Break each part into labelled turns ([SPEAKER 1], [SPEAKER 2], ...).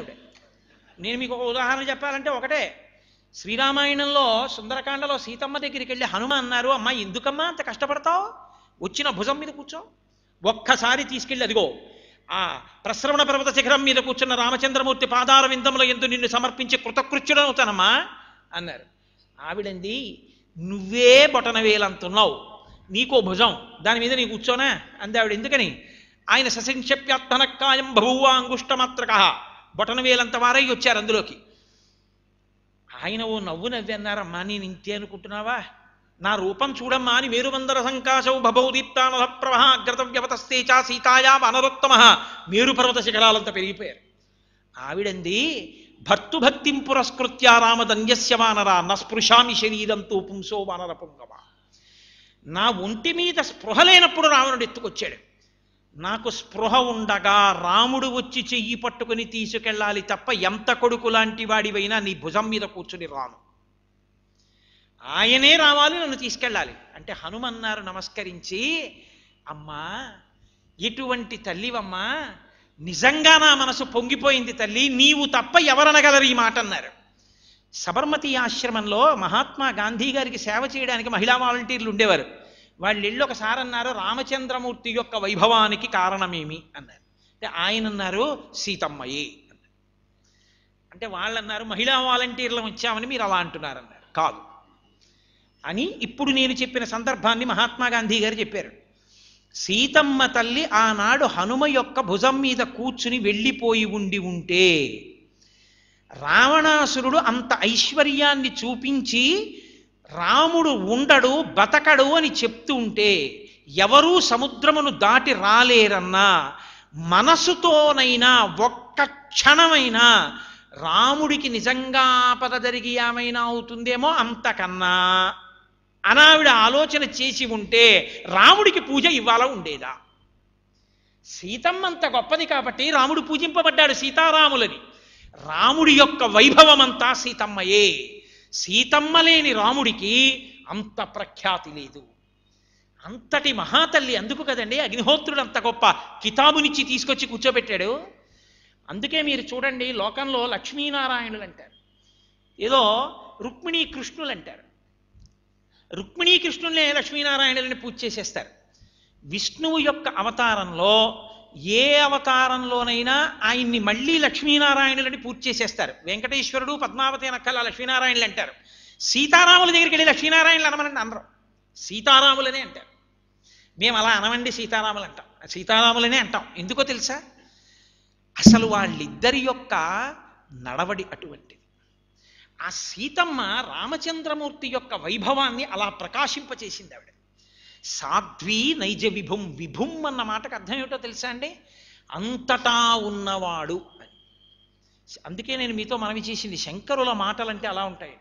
[SPEAKER 1] ఆవిడ. నేను మీకు ఒక ఉదాహరణ చెప్పాలంటే ఒకటే. శ్రీరామాయణంలో సుందరకాండలో సీతమ్మ దగ్గరికి వెళ్ళి హనుమ అన్నారు, అమ్మా ఎందుకమ్మా అంత కష్టపడతావు, వచ్చిన భుజం మీద కూర్చో, ఒక్కసారి తీసుకెళ్ళి అదిగో ఆ ప్రశ్రవణ పర్వత శిఖరం మీద కూర్చున్న రామచంద్రమూర్తి పాదార విందముల యందు నిన్ను సమర్పించి కృతకృత్యుడవుతానమ్మా అన్నారు. ఆవిడంది, నువ్వే బొటనవేలంతున్నావు, నీకో భుజం, దాని మీద నీ కూర్చోనా అంది ఆవిడ. ఎందుకని? ఆయన సశంక్షప్యాత్మనక్కాయం బహువా అంగుష్టమాత్రక, బొటనవేలంత వారై వచ్చారు అందులోకి. ఆయన ఓ నవ్వు నవ్వి అన్నారమ్మా, నేను ఇంతే అనుకుంటున్నావా, నా రూపం చూడమ్మా అని మేరువందర సంకాశౌ భభౌ దీప్తానల ప్రవహ అగ్రతవ్యవతస్తే చ సీతాయా అనరోత్తమ, మేరు పర్వత శిఖరాలంతా పెరిగిపోయారు. ఆవిడంది, భర్తుభక్తిం పురస్కృత్య రామధన్యస్య వానర నస్పృశామి శరీరంతో పుంసో వానర పుంగవ. నా ఒంటి మీద స్పృహ లేనప్పుడు రావణుడు ఎత్తుకొచ్చాడు. నాకు స్పృహ ఉండగా రాముడు వచ్చి చెయ్యి పట్టుకుని తీసుకెళ్ళాలి తప్ప ఎంత కొడుకు లాంటి వాడివైనా నీ భుజం మీద కూర్చుని రాను, ఆయనే రావాలి, నన్ను తీసుకెళ్ళాలి అంటే హనుమన్నారు నమస్కరించి, అమ్మా ఎటువంటి తల్లివమ్మా, నిజంగా నా మనసు పొంగిపోయింది తల్లి, నీవు తప్ప ఎవరనగలరు ఈ మాట అన్నారు. సబర్మతి ఆశ్రమంలో మహాత్మా గాంధీ గారికి సేవ చేయడానికి మహిళా వాలంటీర్లు ఉండేవారు. వాళ్ళు ఇళ్ళు ఒకసారి అన్నారు, రామచంద్రమూర్తి యొక్క వైభవానికి కారణమేమి అన్నారు. అంటే ఆయన అన్నారు, సీతమ్మయే అన్నారు. అంటే వాళ్ళు అన్నారు, మహిళా వాలంటీర్లు వచ్చామని మీరు అలా అంటున్నారన్నారు. కాదు అని ఇప్పుడు నేను చెప్పిన సందర్భాన్ని మహాత్మా గాంధీ గారు చెప్పారు. సీతమ్మ తల్లి ఆనాడు హనుమ యొక్క భుజం మీద కూర్చుని వెళ్ళిపోయి ఉంటే రావణాసురుడు అంత ఐశ్వర్యాన్ని చూపించి రాముడు ఉండడు బతకడు అని చెప్తూ ఉంటే ఎవరూ సముద్రమును దాటి రాలేరన్నా మనసుతోనైనా ఒక్క క్షణమైనా రాముడికి నిజంగా ఆపద జరిగి ఏమైనా అవుతుందేమో అంతకన్నా అనావిడ ఆలోచన చేసి ఉంటే రాముడికి పూజ ఇవ్వాల ఉండేదా? సీతమ్మంత గొప్పది కాబట్టి రాముడు పూజింపబడ్డాడు సీతారాములని. రాముడి యొక్క వైభవమంతా సీతమ్మయే. సీతమ్మ లేని రాముడికి అంత ప్రఖ్యాతి లేదు. అంతటి మహాతల్లి. అందుకు కదండి అగ్నిహోత్రుడు అంత గొప్ప కితాబునిచ్చి తీసుకొచ్చి కూర్చోబెట్టాడు. అందుకే మీరు చూడండి, లోకంలో లక్ష్మీనారాయణులు అంటారు, ఏదో రుక్మిణీ కృష్ణులు అంటారు. రుక్మిణీ కృష్ణుల్నే లక్ష్మీనారాయణులని పూజ చేసేస్తారు. విష్ణువు యొక్క అవతారంలో ఏ అవతారంలోనైనా ఆయన్ని మళ్ళీ లక్ష్మీనారాయణులని పూజ చేసేస్తారు. వెంకటేశ్వరుడు పద్మావతి నక్కల లక్ష్మీనారాయణులు అంటారు. సీతారాముల దగ్గరికి వెళ్ళి లక్ష్మీనారాయణులు అనమనండి, అందరం సీతారాములనే అంటారు. మేము అలా అనమండి, సీతారాములు అంటాం, సీతారాములనే అంటాం. ఎందుకో తెలుసా? అసలు వాళ్ళిద్దరి యొక్క నడవడి అటువంటిది. ఆ సీతమ్మ రామచంద్రమూర్తి యొక్క వైభవాన్ని అలా ప్రకాశింపచేసింది ఆవిడ. సాధ్వీ నైజ విభుం. విభుం అన్న మాటకు అర్థం ఏమిటో తెలుసా అండి? అంతటా ఉన్నవాడు అని. అందుకే నేను మీతో మనవి చేసింది, శంకరుల మాటలంటే అలా ఉంటాయి.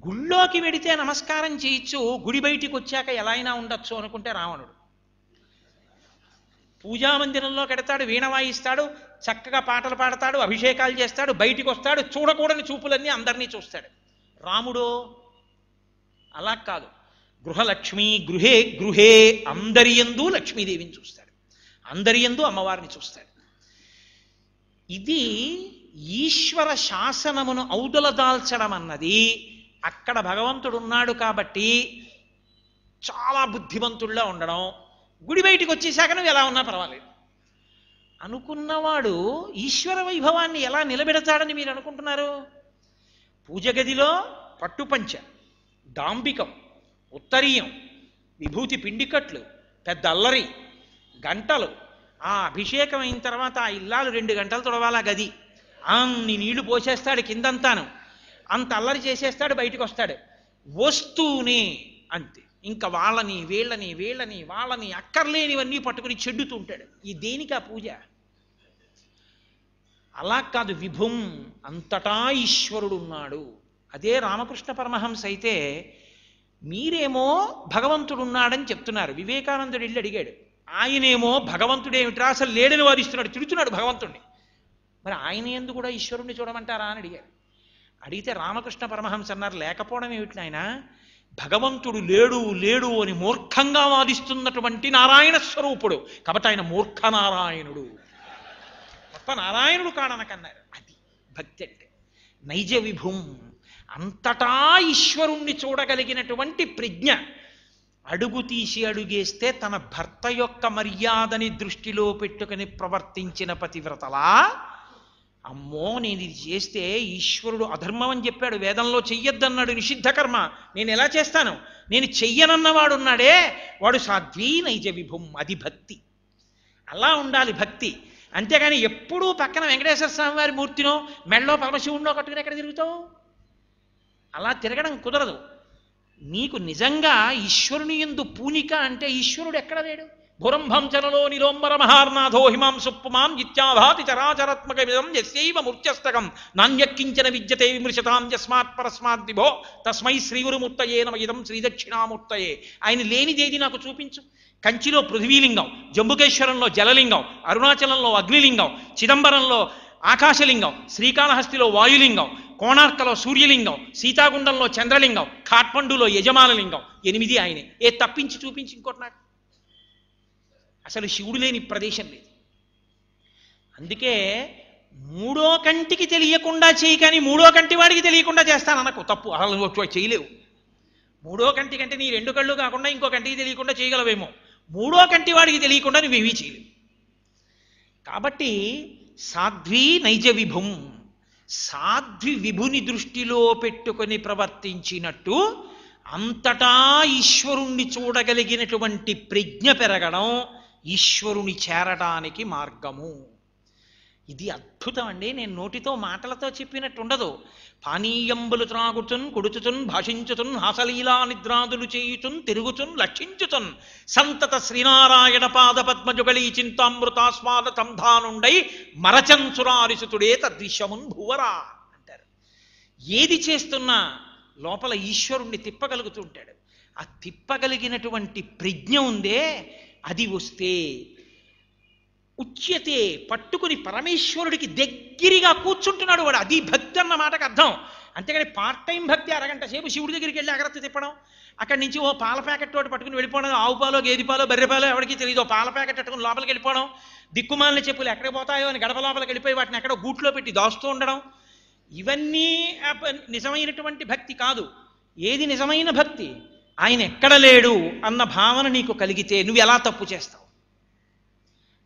[SPEAKER 1] గుళ్ళోకి వెడితే నమస్కారం చేయొచ్చు, గుడి బయటికి వచ్చాక ఎలా అయినా ఉండొచ్చు అనుకుంటే రావణుడు. పూజామందిరంలో కడతాడు, వీణ వాయిస్తాడు, చక్కగా పాటలు పాడతాడు, అభిషేకాలు చేస్తాడు, బయటికి వస్తాడు, చూడకూడని చూపులన్నీ అందరినీ చూస్తాడు. రాముడు అలా కాదు. గృహలక్ష్మి గృహే గృహే, అందరి యందు లక్ష్మీదేవిని చూస్తాడు, అందరి యందు అమ్మవారిని చూస్తాడు. ఇది ఈశ్వర శాసనమును ఔదలదాల్చడం అన్నది అక్కడ భగవంతుడు ఉన్నాడు కాబట్టి చాలా బుద్ధిమంతుల్లో ఉండడం, గుడి బయటికి వచ్చేసాక నువ్వు ఎలా ఉన్నా పర్వాలేదు అనుకున్నవాడు ఈశ్వర వైభవాన్ని ఎలా నిలబెడతాడని మీరు అనుకుంటున్నారు? పూజ గదిలో పట్టుపంచ, డాంబికం, ఉత్తరీయం, విభూతి పిండికట్లు, పెద్ద అల్లరి, గంటలు, ఆ అభిషేకం అయిన తర్వాత ఆ ఇల్లాలు 2 గంటలు తొడవాలా గది, అన్ని నీళ్లు పోసేస్తాడు కిందంతాను, అంత అల్లరి చేసేస్తాడు, బయటికి వస్తాడు, వస్తూనే అంతే. ఇంకా వాళ్ళని వీళ్ళని వీళ్ళని వాళ్ళని అక్కర్లేనివన్నీ పట్టుకుని చెడ్డుతూ ఉంటాడు. ఈ దేనికి ఆ పూజ? అలా కాదు. విభుం, అంతటా ఈశ్వరుడు ఉన్నాడు. అదే రామకృష్ణ పరమహంస అయితే మీరేమో భగవంతుడు ఉన్నాడని చెప్తున్నారు. వివేకానందుడు వెళ్ళి అడిగాడు, ఆయనేమో భగవంతుడేమిట్రా అసలు లేడని వాదిస్తున్నాడు, తిడుతున్నాడు భగవంతుడిని. మరి ఆయన ఎందుకు కూడా ఈశ్వరుణ్ణి చూడమంటారా అని అడిగాడు. అడిగితే రామకృష్ణ పరమహంస అన్నారు, లేకపోవడం ఏమిటి నాయన, భగవంతుడు లేడు లేడు అని మూర్ఖంగా వాదిస్తున్నటువంటి నారాయణ స్వరూపుడు కాబట్టి ఆయన మూర్ఖ నారాయణుడు. తప్ప తప్ప నారాయణుడు కాడనకన్నారు. అది భక్తి అంటే. నైజ విభుం, అంతటా ఈశ్వరుణ్ణి చూడగలిగినటువంటి ప్రజ్ఞ. అడుగు తీసి అడుగేస్తే తన భర్త యొక్క మర్యాదని దృష్టిలో పెట్టుకుని ప్రవర్తించిన పతివ్రతలా, అమ్మో నేను ఇది చేస్తే ఈశ్వరుడు అధర్మం అని చెప్పాడు, వేదంలో చెయ్యొద్దన్నాడు, నిషిద్ధ కర్మ, నేను ఎలా చేస్తాను, నేను చెయ్యనన్నవాడున్నాడే వాడు సాధ్వీ నైజ విభుం. అది భక్తి. అలా ఉండాలి భక్తి. అంతేగాని ఎప్పుడూ పక్కన వెంకటేశ్వర స్వామి వారి మూర్తినో మెళ్ళో పరమశివుడినో కట్టుకుని ఎక్కడ తిరుగుతావు? అలా తిరగడం కుదరదు. నీకు నిజంగా ఈశ్వరుని యందు పూనిక అంటే ఈశ్వరుడు ఎక్కడ లేడు? భురంభంచనలో నిలోంబర మహార్నాథో హిమాంసు పుమాం ఇత్యాభాతి చరాచరాత్మకమిదం యస్యైవ మూర్ఛస్తకం నాణ్యక్కించన విద్యతే విమృశతాం యస్మాత్ పరస్మాత్ విభో తస్మై శ్రీగురుమూర్తయే నమ ఇదం శ్రీదక్షిణామూర్తయే. ఆయన లేనిదేది నాకు చూపించు. కంచిలో పృథ్వీలింగం, జంబుకేశ్వరంలో జలలింగం, అరుణాచలంలో అగ్నిలింగం, చిదంబరంలో ఆకాశలింగం, శ్రీకాళహస్తిలో వాయులింగం, కోణార్కలో సూర్యలింగం, సీతాగుండంలో చంద్రలింగం, ఖాట్మండులో యజమానలింగం. 8 ఆయనే. తప్పించి చూపించి ఇంకోటి నాకు. అసలు శివుడు లేని ప్రదేశం లేదు. అందుకే మూడో కంటికి తెలియకుండా చేయి, కానీ మూడో కంటి వాడికి తెలియకుండా చేస్తాననకు. తప్పు. అసలు చేయలేవు. మూడో కంటి కంటే నీ 2 కళ్ళు కాకుండా ఇంకో కంటికి తెలియకుండా చేయగలవేమో, మూడో కంటి వాడికి తెలియకుండా నువ్వేమీ చేయలేవు. కాబట్టి సాధ్వీ నైజ విభుం, సాధ్వి విభుని దృష్టిలో పెట్టుకొని ప్రవర్తించినట్టు అంతటా ఈశ్వరుణ్ణి చూడగలిగినటువంటి ప్రజ్ఞ పెరగడం ఈశ్వరుని చేరడానికి మార్గము. ఇది అద్భుతం అండి. నేను నోటితో మాటలతో చెప్పినట్టు ఉండదు. పానీయంబులు త్రాగుచున్ కొడుచుచున్ భాషించుచున్ హాసలీలా నిద్రాదులు చేయుచున్ తిరుగుచున్ లక్షించుచున్ సంతత శ్రీనారాయణ పాద పద్మజుగళీ చింతామృతాస్వాద తంధానుండై మరచంచురారిసుతుడే తద్విశ్వమున్ భువరా అంటారు. ఏది చేస్తున్నా లోపల ఈశ్వరుణ్ణి తిప్పగలుగుతుంటాడు. ఆ తిప్పగలిగినటువంటి ప్రజ్ఞ ఉందే, అది వస్తే ఉచ్యతే, పట్టుకుని పరమేశ్వరుడికి దగ్గరగా కూర్చుంటున్నాడు వాడు. అది భక్తి అన్న మాటకు అర్థం. అంతేగాని పార్ట్ టైం భక్తి, అరగంట సేపు శివుడి దగ్గరికి వెళ్ళి అగరత్తి తిప్పడం, అక్కడి నుంచి ఓ పాల ప్యాకెట్ తోటి పట్టుకుని వెళ్ళిపోవడం, ఆవు పాలో గేది పాలో బర్రె పాలో ఎవరికి తెలియదు, పాల ప్యాకెట్ పట్టుకుని లోపలికి వెళ్ళిపోవడం, దిక్కుమాలిన చెప్పులు ఎక్కడికి పోతాయో అని గడప లోపలికి వెళ్ళిపోయి వాటిని ఎక్కడో గూట్లో పెట్టి దాస్తూ ఉండడం, ఇవన్నీ నిజమైనటువంటి భక్తి కాదు. ఏది నిజమైన భక్తి? ఆయన ఎక్కడ లేడు అన్న భావన నీకు కలిగితే నువ్వు ఎలా తప్పు చేస్తావు?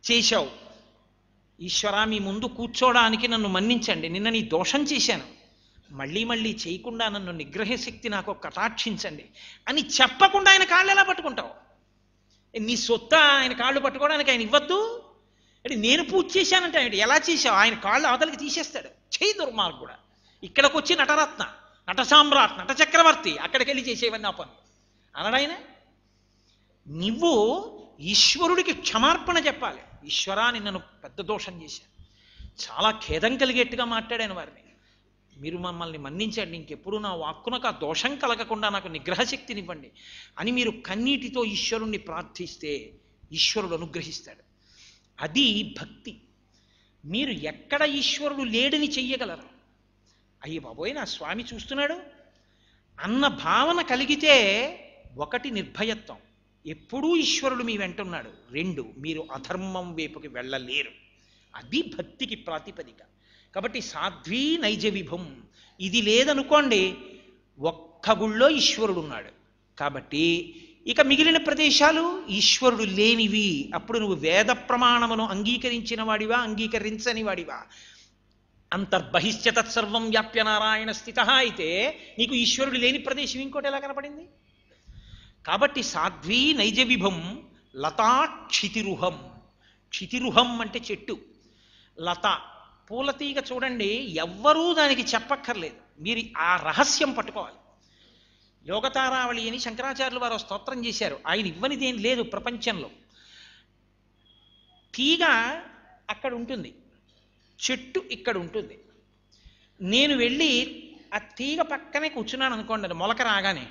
[SPEAKER 1] చేశావు, ఈశ్వరా మీ ముందు కూర్చోడానికి నన్ను మన్నించండి, నిన్న నీ దోషం చేశాను, మళ్ళీ మళ్ళీ చేయకుండా నన్ను నిగ్రహ శక్తి నాకు కటాక్షించండి అని చెప్పకుండా ఆయన కాళ్ళు ఎలా పట్టుకుంటావు? నీ సొత్త ఆయన కాళ్ళు పట్టుకోవడానికి ఆయన ఇవ్వద్దు అంటే నేను పూజ చేశానంటే ఆయన ఎలా చేశావు? ఆయన కాళ్ళు అవతలికి తీసేస్తాడు. చేయి దుర్మార్గుడా. ఇక్కడికి వచ్చి నటరత్న, నట సామ్రాట్, నట చక్రవర్తి, అక్కడికి వెళ్ళి చేసేవన్నీ ఆ పనులు అనడాయన. నువ్వు ఈశ్వరుడికి క్షమార్పణ చెప్పాలి. ఈశ్వరా నిన్ను పెద్ద దోషం చేశాను, చాలా ఖేదం కలిగేట్టుగా మాట్లాడాను వారిని, మీరు మమ్మల్ని మన్నించండి, ఇంకెప్పుడు నా వాక్కునకు ఆ దోషం కలగకుండా నాకు నిగ్రహశక్తినివ్వండి అని మీరు కన్నీటితో ఈశ్వరుణ్ణి ప్రార్థిస్తే ఈశ్వరుడు అనుగ్రహిస్తాడు. అది భక్తి. మీరు ఎక్కడ ఈశ్వరుడు లేడని చెయ్యగలరు? అయ్యి బాబోయ్ నా స్వామి చూస్తున్నాడు అన్న భావన కలిగితే, 1 నిర్భయత్వం, ఎప్పుడూ ఈశ్వరుడు మీ వెంటున్నాడు. 2 మీరు అధర్మం వైపుకి వెళ్ళలేరు. అది భక్తికి ప్రాతిపదిక. కాబట్టి సాధ్వీ నైజ విభుం, ఇది లేదనుకోండి ఒక్క గుళ్ళో ఈశ్వరుడు ఉన్నాడు. కాబట్టి ఇక మిగిలిన ప్రదేశాలు ఈశ్వరుడు లేనివి. అప్పుడు నువ్వు వేద ప్రమాణమును అంగీకరించిన వాడివా, అంగీకరించని వాడివా? అంతర్బహిశ్చ తత్సర్వం వ్యాప్య నారాయణ స్థిత అయితే నీకు ఈశ్వరుడు లేని ప్రదేశం ఇంకోటి ఎలా కనపడింది? కాబట్టి సాధ్వీ నైజ విభం లతా క్షితిరుహం. క్షితిరుహం అంటే చెట్టు, లత పూలతీగ. చూడండి, ఎవ్వరూ దానికి చెప్పక్కర్లేదు, మీరు ఆ రహస్యం పట్టుకోవాలి. యోగతారావళి అని శంకరాచార్యులు వారు స్తోత్రం చేశారు. ఆయన ఇవ్వనిదేం లేదు ప్రపంచంలో. తీగ అక్కడ ఉంటుంది, చెట్టు ఇక్కడ ఉంటుంది. నేను వెళ్ళి ఆ తీగ పక్కనే కూర్చున్నాను అనుకోండి, అది మొలక రాగానే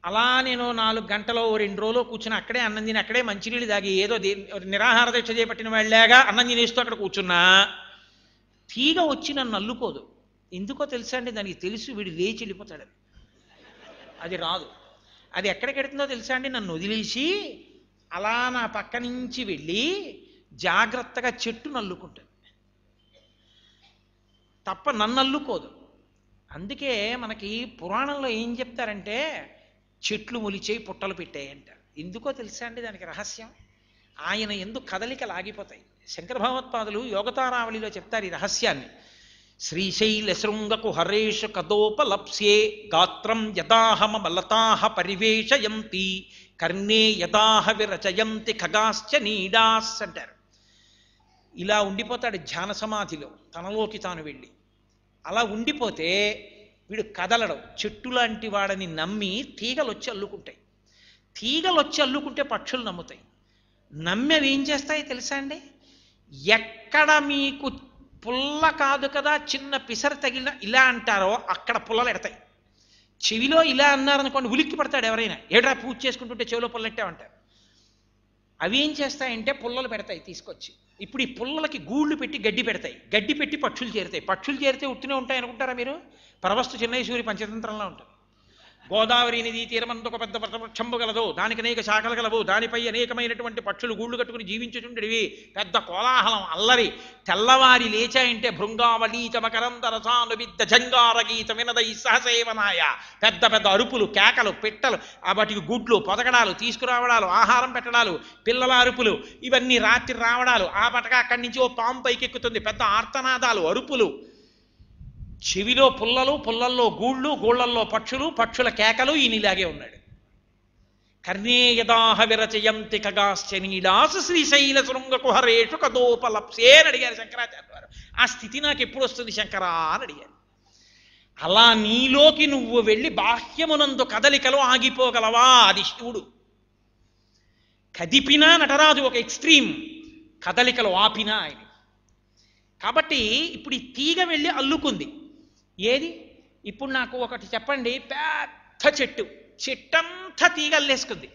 [SPEAKER 1] అలా నేను 4 గంటలో 2 రోజులు కూర్చుని అక్కడే అన్నం తిని అక్కడే మంచినీళ్ళు తాగి ఏదో నిరాహార దీక్ష చేపట్టిన వాళ్ళేగా అన్నం తినేస్తూ అక్కడ కూర్చున్నా తీగ వచ్చి నన్ను అల్లుకోదు. ఎందుకో తెలుసా అండి? దానికి తెలుసు వీడు లేచి వెళ్ళిపోతాడు, అది రాదు. అది ఎక్కడికి వెడుతుందో తెలుసా అండి? నన్ను వదిలేసి అలా నా పక్క నుంచి వెళ్ళి జాగ్రత్తగా చెట్టును అల్లుకుంటుంది తప్ప నన్ను అల్లుకోదు. అందుకే మనకి పురాణంలో ఏం చెప్తారంటే చెట్లు మొలిచేయి పుట్టలు పెట్టాయి అంటారు. ఎందుకో తెలుసా అండి దానికి రహస్యం? ఆయన ఎందుకు కదలికలు ఆగిపోతాయి. శంకర భగవత్పాదులు యోగతారావళిలో చెప్తారు ఈ రహస్యాన్ని. శ్రీశైల శృంగకు హరేషు కదోపలప్స్యే గాత్రం యదాహమ మలతాహ పరివేషయంతి కర్ణే యదాహ విరచయంతి ఖగాశ్చ నీడాస్ అంటారు. ఇలా ఉండిపోతాడు ధ్యాన సమాధిలో తనలోకి తాను వెళ్ళి. అలా ఉండిపోతే వీడు కదలడం. చెట్టు లాంటి వాడని నమ్మి తీగలు వచ్చి అల్లుకుంటాయి. తీగలు వచ్చి అల్లుకుంటే పక్షులు నమ్ముతాయి. నమ్మి అవి ఏం చేస్తాయి తెలుసా అండి? ఎక్కడ మీకు పుల్ల కాదు కదా చిన్న పిసరు తగిలిన ఇలా అంటారో అక్కడ పుల్లలు ఎడతాయి. చెవిలో ఇలా అన్నారనుకోండి ఉలిక్కి పడతాడు ఎవరైనా. ఏడ్రా పూజ చేసుకుంటుంటే చెవిలో పుల్లెట్టామంటారు. అవి ఏం చేస్తాయంటే పుల్లలు పెడతాయి తీసుకొచ్చి. ఇప్పుడు ఈ పుల్లలకి గూళ్ళు పెట్టి గడ్డి పెడతాయి. గడ్డి పెట్టి పక్షులు చేరుతాయి. పక్షులు చేరితే ఉట్టినే ఉంటాయి అనుకుంటారా మీరు? ప్రవస్తు చెన్నైసూరి పంచతంత్రంలో ఉంటుంది. గోదావరి నది తీరమందు ఒక పెద్ద వృక్షంబు గలదు, దానికి అనేక శాఖలు గలవు, దానిపై అనేకమైనటువంటి పక్షులు గూళ్ళు కట్టుకుని జీవించుచుండేవి. పెద్ద కోలాహలం అల్లరి. తెల్లవారి లేచాయంటే భృంగావళీచ మకరంద రసాను విద్ద జంగార గీత వినదై సహసేవనాయ. పెద్ద పెద్ద అరుపులు, కేకలు, పిట్టలు, వాటికి గుడ్లు పొదగడాలు, తీసుకురావడాలు, ఆహారం పెట్టడాలు, పిల్లల అరుపులు, ఇవన్నీ రాత్రి రావడాలు. ఆ పటగా అక్కడి నుంచి ఓ పాము పైకి ఎక్కుతుంది. పెద్ద ఆర్తనాదాలు, అరుపులు. చెవిలో పుల్లలు, పుల్లల్లో గూళ్ళు, గూళ్ళల్లో పక్షులు, పక్షుల కేకలు. ఈయనలాగే ఉన్నాడు. కర్ణే యదాహ విరచయంతి ఖగాశ్చ నీడాస్ శ్రీశైల శృంగకు హరేషు కదోపలప్సే అని అడిగారు శంకరాచార్య వారు. ఆ స్థితి నాకు ఎప్పుడు వస్తుంది శంకరా అని అడిగారు. అలా నీలోకి నువ్వు వెళ్ళి బాహ్యమునందు కదలికలు ఆగిపోగలవా? అది శివుడు. కదిపినా నటరాజు ఒక ఎక్స్ట్రీమ్, కదలికలు ఆపినా ఆయన. కాబట్టి ఇప్పుడు ఈ తీగ వెళ్ళి అల్లుకుంది. ఏది? ఇప్పుడు నాకు ఒకటి చెప్పండి. పెద్ద చెట్టు, చెట్టంతా తీగల్లేసుకుంది.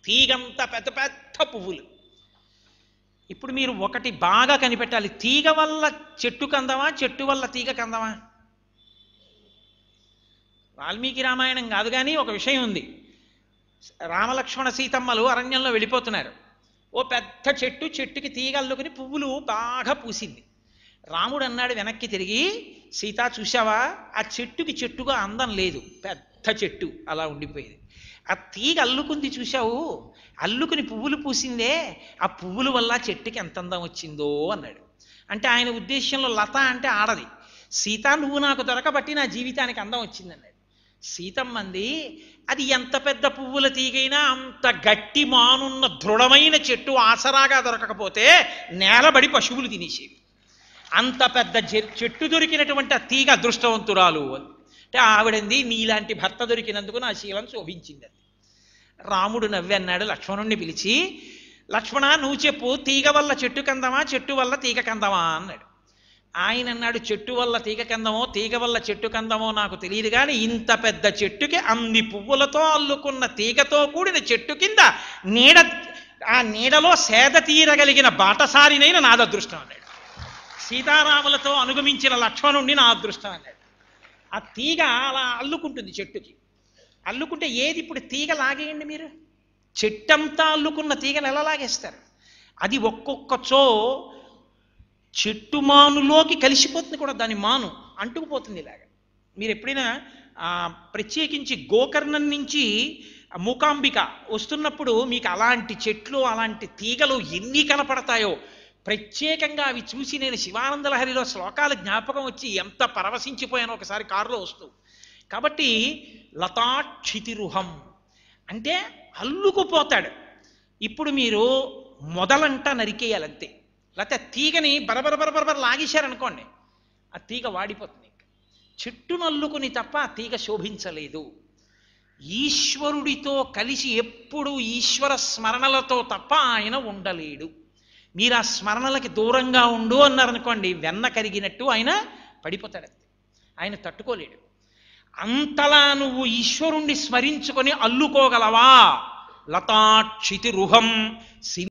[SPEAKER 1] తీగంతా పెద్ద పెద్ద పువ్వులు. ఇప్పుడు మీరు ఒకటి బాగా కనిపెట్టాలి. తీగ వల్ల చెట్టు కందమా, చెట్టు వల్ల తీగ కందమా? వాల్మీకి రామాయణం కాదు కానీ ఒక విషయం ఉంది. రామలక్ష్మణ సీతమ్మలు అరణ్యంలో వెళ్ళిపోతున్నారు. ఓ పెద్ద చెట్టు, చెట్టుకి తీగ అల్లుకుని పువ్వులు బాగా పూసింది. రాముడు అన్నాడు వెనక్కి తిరిగి, సీత చూసావా ఆ చెట్టుకి చెట్టుగా అందం లేదు, పెద్ద చెట్టు అలా ఉండిపోయేది. ఆ తీగ అల్లుకుంది చూశావు, అల్లుకుని పువ్వులు పూసిందే, ఆ పువ్వుల వల్ల చెట్టుకి ఎంత అందం వచ్చిందో అన్నాడు. అంటే ఆయన ఉద్దేశంలో లత అంటే ఆడది. సీత నువ్వు నాకు దొరకబట్టి నా జీవితానికి అందం వచ్చిందన్నాడు. సీతమ్మంది, అది ఎంత పెద్ద పువ్వుల తీగైనా అంత గట్టి మానున్న దృఢమైన చెట్టు ఆసరాగా దొరకకపోతే నేలబడి పశువులు తినేసేవి. అంత పెద్ద చెట్టు దొరికినటువంటి ఆ తీగ అదృష్టవంతురాలు అని. అంటే ఆవిడంది, నీలాంటి భర్త దొరికినందుకు నా శీలం శోభించింది అది. రాముడు నవ్వి అన్నాడు లక్ష్మణుణ్ణి పిలిచి, లక్ష్మణ నువ్వు చెప్పు, తీగ వల్ల చెట్టు కందమా, చెట్టు వల్ల తీగ కందమా అన్నాడు. ఆయన అన్నాడు, చెట్టు వల్ల తీగ కందమో, తీగ వల్ల చెట్టు కందమో నాకు తెలియదు కానీ ఇంత పెద్ద చెట్టుకి అన్ని పువ్వులతో అల్లుకున్న తీగతో కూడిన చెట్టు కింద నీడ, ఆ నీడలో సేద తీరగలిగిన బాటసారినైన నాది అదృష్టం అన్నాడు. సీతారాములతో అనుగమించిన లక్ష్మణుణ్ణి నా అదృష్టం అన్నాడు. ఆ తీగ అలా అల్లుకుంటుంది చెట్టుకి. అల్లుకుంటే ఏది? ఇప్పుడు తీగ లాగేయండి మీరు. చెట్టంతా అల్లుకున్న తీగలు ఎలా లాగేస్తారు? అది ఒక్కొక్కచో చెట్టు మానులోకి కలిసిపోతుంది కూడా, దాని మాను అంటుకుపోతుంది ఇలాగా. మీరు ఎప్పుడైనా ప్రత్యేకించి గోకర్ణం నుంచి మూకాంబిక వస్తున్నప్పుడు మీకు అలాంటి చెట్లు, అలాంటి తీగలు ఎన్ని కనపడతాయో. ప్రత్యేకంగా అవి చూసి నేను శివానంద లహరిలో శ్లోకాలు జ్ఞాపకం వచ్చి ఎంత పరవశించిపోయాను ఒకసారి కారులో వస్తూ. కాబట్టి లతాక్షితిరుహం అంటే అల్లుకుపోతాడు. ఇప్పుడు మీరు మొదలంట నరికేయాలంతే. లేకపోతే తీగని బరబర లాగేశారనుకోండి, ఆ తీగ వాడిపోతుంది. చెట్టును అల్లుకుని తప్ప ఆ తీగ శోభించలేదు. ఈశ్వరుడితో కలిసి ఎప్పుడు ఈశ్వర స్మరణలతో తప్ప ఆయన ఉండలేడు. మీరు ఆ స్మరణలకి దూరంగా ఉండు అన్నారనుకోండి, వెన్న కరిగినట్టు ఆయన పడిపోతాడు. ఆయన తట్టుకోలేడు. అంతలా నువ్వు ఈశ్వరుణ్ణి స్మరించుకొని అల్లుకోగలవా? లతాక్షితిరుహం